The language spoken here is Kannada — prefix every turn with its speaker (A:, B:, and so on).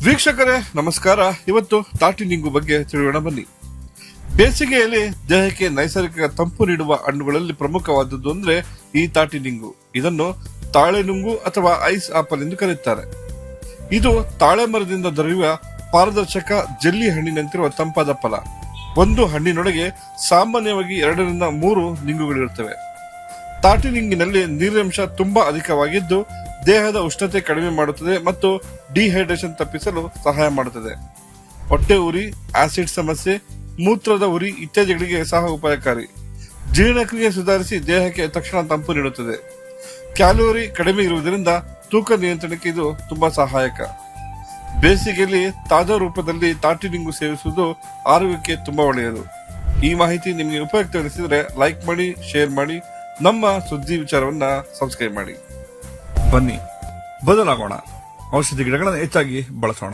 A: ವೀಕ್ಷಕರೇ ನಮಸ್ಕಾರ. ಇವತ್ತು ತಾಟಿ ನಿಂಗು ಬಗ್ಗೆ ತಿಳಿಯೋಣ ಬನ್ನಿ. ಬೇಸಿಗೆಯಲ್ಲಿ ದೇಹಕ್ಕೆ ನೈಸರ್ಗಿಕ ತಂಪು ನೀಡುವ ಹಣ್ಣುಗಳಲ್ಲಿ ಪ್ರಮುಖವಾದದ್ದು ಅಂದ್ರೆ ಈ ತಾಟಿ ನಿಂಗು. ಇದನ್ನು ತಾಳೆ ನುಂಗು ಅಥವಾ ಐಸ್ ಆಪಲ್ ಎಂದು ಕರೆಯುತ್ತಾರೆ. ಇದು ತಾಳೆ ಮರದಿಂದ ದೊರೆಯುವ ಪಾರದರ್ಶಕ ಜೆಲ್ಲಿ ಹಣ್ಣಿನಂತಿರುವ ತಂಪಾದ ಫಲ. ಒಂದು ಹಣ್ಣಿನೊಳಗೆ ಸಾಮಾನ್ಯವಾಗಿ 2 ರಿಂದ 3 ನಿಂಗುಗಳಿರುತ್ತವೆ. ತಾಟಿ ನಿಂಗಿನಲ್ಲಿ ನೀರಿನಂಶ ತುಂಬಾ ಅಧಿಕವಾಗಿದ್ದು ದೇಹದ ಉಷ್ಣತೆ ಕಡಿಮೆ ಮಾಡುತ್ತದೆ ಮತ್ತು ಡಿಹೈಡ್ರೇಷನ್ ತಪ್ಪಿಸಲು ಸಹಾಯ ಮಾಡುತ್ತದೆ. ಹೊಟ್ಟೆ ಉರಿ, ಆಸಿಡ್ ಸಮಸ್ಯೆ, ಮೂತ್ರದ ಉರಿ ಇತ್ಯಾದಿಗಳಿಗೆ ಸಹ ಉಪಾಯಕಾರಿ. ಜೀರ್ಣಕ್ರಿಯೆ ಸುಧಾರಿಸಿ ದೇಹಕ್ಕೆ ತಕ್ಷಣ ತಂಪು ನೀಡುತ್ತದೆ. ಕ್ಯಾಲೋರಿ ಕಡಿಮೆ ಇರುವುದರಿಂದ ತೂಕ ನಿಯಂತ್ರಣಕ್ಕೆ ಇದು ತುಂಬಾ ಸಹಾಯಕ. ಬೇಸಿಗೆಯಲ್ಲಿ ತಾಜಾ ರೂಪದಲ್ಲಿ ತಾಟಿ ನಿಂಗು ಸೇವಿಸುವುದು ಆರೋಗ್ಯಕ್ಕೆ ತುಂಬಾ ಒಳ್ಳೆಯದು. ಈ ಮಾಹಿತಿ ನಿಮಗೆ ಉಪಯುಕ್ತವೆನಿಸಿದರೆ ಲೈಕ್ ಮಾಡಿ, ಶೇರ್ ಮಾಡಿ, ನಮ್ಮ ಸುದ್ದಿ ವಿಚಾರವನ್ನ ಸಬ್ಸ್ಕ್ರೈಬ್ ಮಾಡಿ. ಬನ್ನಿ ಬದಲಾಗೋಣ, ಔಷಧಿ ಗಿಡಗಳನ್ನು ಹೆಚ್ಚಾಗಿ ಬಳಸೋಣ.